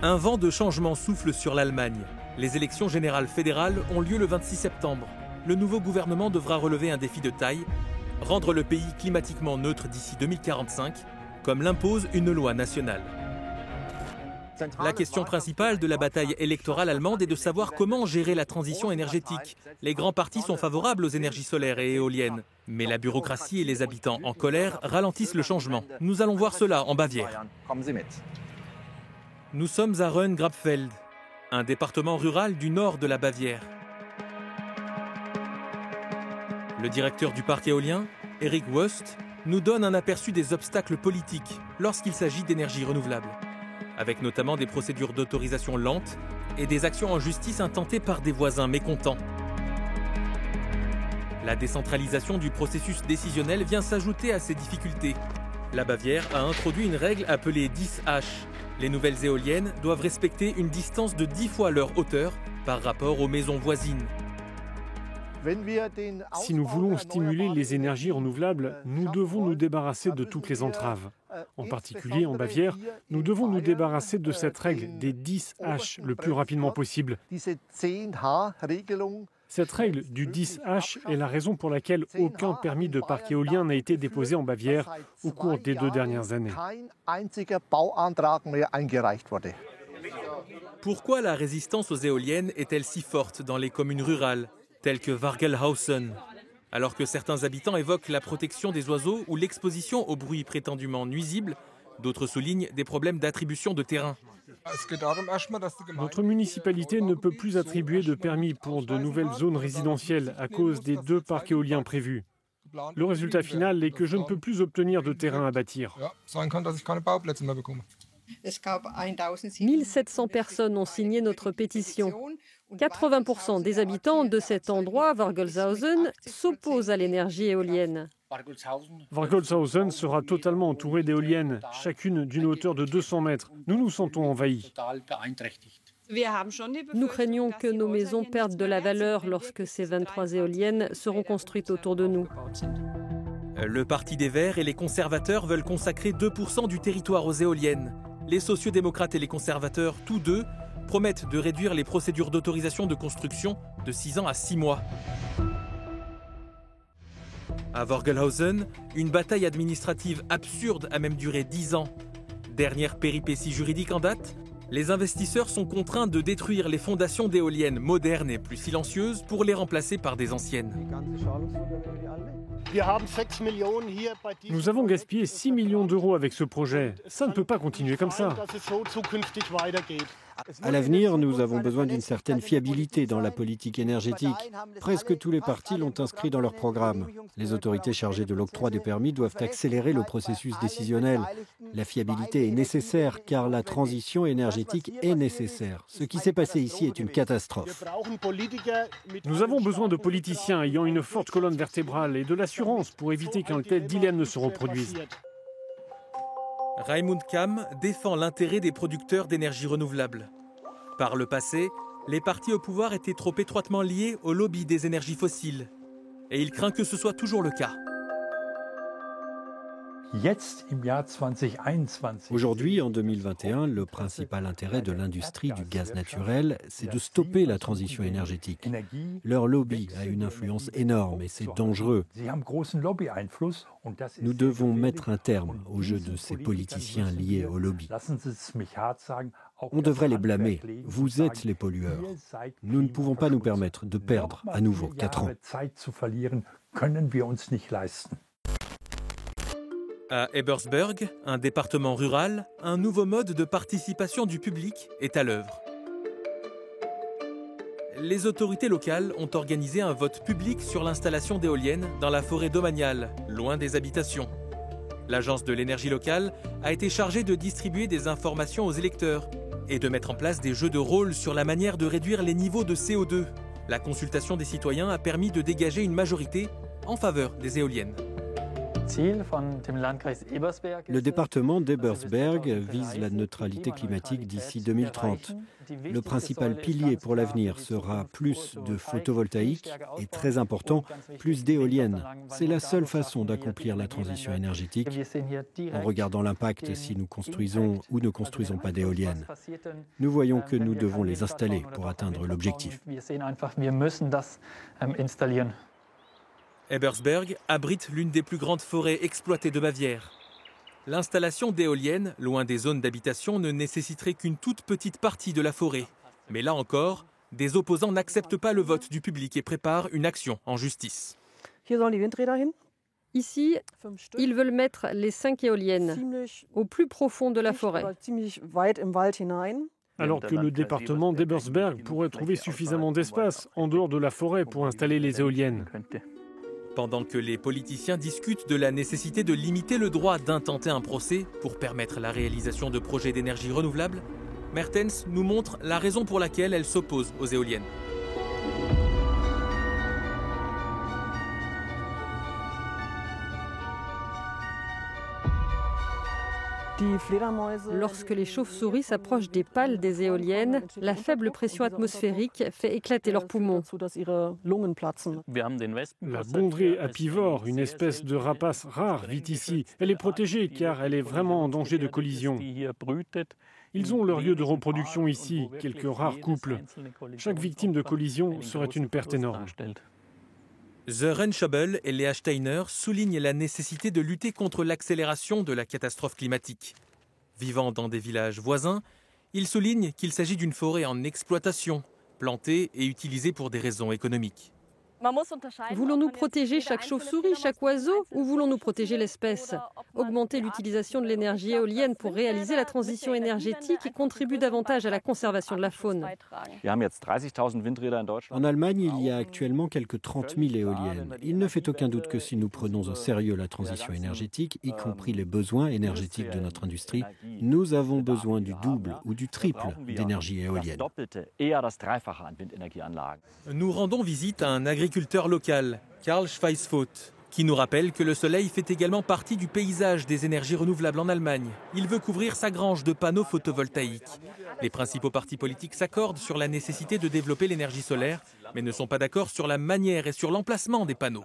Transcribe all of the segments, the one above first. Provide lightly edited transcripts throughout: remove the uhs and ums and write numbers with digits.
Un vent de changement souffle sur l'Allemagne. Les élections générales fédérales ont lieu le 26 septembre. Le nouveau gouvernement devra relever un défi de taille, rendre le pays climatiquement neutre d'ici 2045, comme l'impose une loi nationale. La question principale de la bataille électorale allemande est de savoir comment gérer la transition énergétique. Les grands partis sont favorables aux énergies solaires et éoliennes. Mais la bureaucratie et les habitants en colère ralentissent le changement. Nous allons voir cela en Bavière. Nous sommes à Rhön-Grabfeld, un département rural du nord de la Bavière. Le directeur du parc éolien, Eric Wöst, nous donne un aperçu des obstacles politiques lorsqu'il s'agit d'énergie renouvelable, avec notamment des procédures d'autorisation lentes et des actions en justice intentées par des voisins mécontents. La décentralisation du processus décisionnel vient s'ajouter à ces difficultés. La Bavière a introduit une règle appelée 10H. Les nouvelles éoliennes doivent respecter une distance de 10 fois leur hauteur par rapport aux maisons voisines. Si nous voulons stimuler les énergies renouvelables, nous devons nous débarrasser de toutes les entraves. En particulier en Bavière, nous devons nous débarrasser de cette règle des 10H le plus rapidement possible. Cette règle du 10H est la raison pour laquelle aucun permis de parc éolien n'a été déposé en Bavière au cours des 2 dernières années. Pourquoi la résistance aux éoliennes est-elle si forte dans les communes rurales, telles que Vargelhausen, alors que certains habitants évoquent la protection des oiseaux ou l'exposition aux bruits prétendument nuisibles, d'autres soulignent des problèmes d'attribution de terrain. Notre municipalité ne peut plus attribuer de permis pour de nouvelles zones résidentielles à cause des 2 parcs éoliens prévus. Le résultat final est que je ne peux plus obtenir de terrain à bâtir. 1700 personnes ont signé notre pétition. 80% des habitants de cet endroit, Vargelhausen, s'opposent à l'énergie éolienne. Vargelhausen sera totalement entouré d'éoliennes, chacune d'une hauteur de 200 mètres. Nous nous sentons envahis. Nous craignons que nos maisons perdent de la valeur lorsque ces 23 éoliennes seront construites autour de nous. Le Parti des Verts et les conservateurs veulent consacrer 2% du territoire aux éoliennes. Les sociodémocrates et les conservateurs, tous deux, promettent de réduire les procédures d'autorisation de construction de 6 ans à 6 mois. À Vargelhausen, une bataille administrative absurde a même duré 10 ans. Dernière péripétie juridique en date, les investisseurs sont contraints de détruire les fondations d'éoliennes modernes et plus silencieuses pour les remplacer par des anciennes. Nous avons gaspillé 6 millions d'euros avec ce projet. Ça ne peut pas continuer comme ça. À l'avenir, nous avons besoin d'une certaine fiabilité dans la politique énergétique. Presque tous les partis l'ont inscrit dans leur programme. Les autorités chargées de l'octroi des permis doivent accélérer le processus décisionnel. La fiabilité est nécessaire car la transition énergétique est nécessaire. Ce qui s'est passé ici est une catastrophe. Nous avons besoin de politiciens ayant une forte colonne vertébrale et de l'assurance pour éviter qu'un tel dilemme ne se reproduise. Raimund Kamm défend l'intérêt des producteurs d'énergie renouvelable. Par le passé, les partis au pouvoir étaient trop étroitement liés au lobby des énergies fossiles. Et il craint que ce soit toujours le cas. Aujourd'hui, en 2021, le principal intérêt de l'industrie du gaz naturel, c'est de stopper la transition énergétique. Leur lobby a une influence énorme et c'est dangereux. Nous devons mettre un terme au jeu de ces politiciens liés au lobby. On devrait les blâmer. Vous êtes les pollueurs. Nous ne pouvons pas nous permettre de perdre à nouveau 4 ans. À Ebersberg, un département rural, un nouveau mode de participation du public est à l'œuvre. Les autorités locales ont organisé un vote public sur l'installation d'éoliennes dans la forêt domaniale, loin des habitations. L'agence de l'énergie locale a été chargée de distribuer des informations aux électeurs et de mettre en place des jeux de rôle sur la manière de réduire les niveaux de CO2. La consultation des citoyens a permis de dégager une majorité en faveur des éoliennes. Le département d'Ebersberg vise la neutralité climatique d'ici 2030. Le principal pilier pour l'avenir sera plus de photovoltaïque et, très important, plus d'éoliennes. C'est la seule façon d'accomplir la transition énergétique en regardant l'impact si nous construisons ou ne construisons pas d'éoliennes. Nous voyons que nous devons les installer pour atteindre l'objectif. Ebersberg abrite l'une des plus grandes forêts exploitées de Bavière. L'installation d'éoliennes, loin des zones d'habitation, ne nécessiterait qu'une toute petite partie de la forêt. Mais là encore, des opposants n'acceptent pas le vote du public et préparent une action en justice. Ici, ils veulent mettre les 5 éoliennes au plus profond de la forêt. Alors que le département d'Ebersberg pourrait trouver suffisamment d'espace en dehors de la forêt pour installer les éoliennes. Pendant que les politiciens discutent de la nécessité de limiter le droit d'intenter un procès pour permettre la réalisation de projets d'énergie renouvelable, Mertens nous montre la raison pour laquelle elle s'oppose aux éoliennes. Lorsque les chauves-souris s'approchent des pales des éoliennes, la faible pression atmosphérique fait éclater leurs poumons. La bondrée apivore, une espèce de rapace rare, vit ici. Elle est protégée car elle est vraiment en danger de collision. Ils ont leur lieu de reproduction ici, quelques rares couples. Chaque victime de collision serait une perte énorme. Sören Schöbel et Lea Steiner soulignent la nécessité de lutter contre l'accélération de la catastrophe climatique. Vivant dans des villages voisins, ils soulignent qu'il s'agit d'une forêt en exploitation, plantée et utilisée pour des raisons économiques. Voulons-nous protéger chaque chauve-souris, chaque oiseau, ou voulons-nous protéger l'espèce? Augmenter l'utilisation de l'énergie éolienne pour réaliser la transition énergétique et contribue davantage à la conservation de la faune. En Allemagne, il y a actuellement quelques 30 000 éoliennes. Il ne fait aucun doute que si nous prenons au sérieux la transition énergétique, y compris les besoins énergétiques de notre industrie, nous avons besoin du double ou du triple d'énergie éolienne. Nous rendons visite à un agriculteur local, Karl Schweisfoth, qui nous rappelle que le soleil fait également partie du paysage des énergies renouvelables en Allemagne. Il veut couvrir sa grange de panneaux photovoltaïques. Les principaux partis politiques s'accordent sur la nécessité de développer l'énergie solaire, mais ne sont pas d'accord sur la manière et sur l'emplacement des panneaux.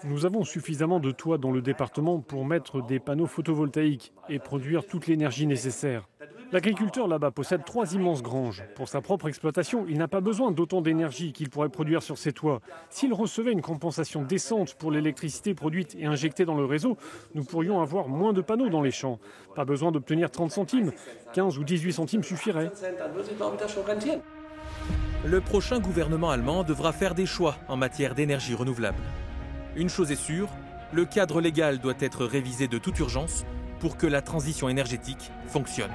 Nous avons suffisamment de toits dans le département pour mettre des panneaux photovoltaïques et produire toute l'énergie nécessaire. L'agriculteur là-bas possède 3 immenses granges. Pour sa propre exploitation, il n'a pas besoin d'autant d'énergie qu'il pourrait produire sur ses toits. S'il recevait une compensation décente pour l'électricité produite et injectée dans le réseau, nous pourrions avoir moins de panneaux dans les champs. Pas besoin d'obtenir 30 centimes, 15 ou 18 centimes suffiraient. Le prochain gouvernement allemand devra faire des choix en matière d'énergie renouvelable. Une chose est sûre, le cadre légal doit être révisé de toute urgence pour que la transition énergétique fonctionne.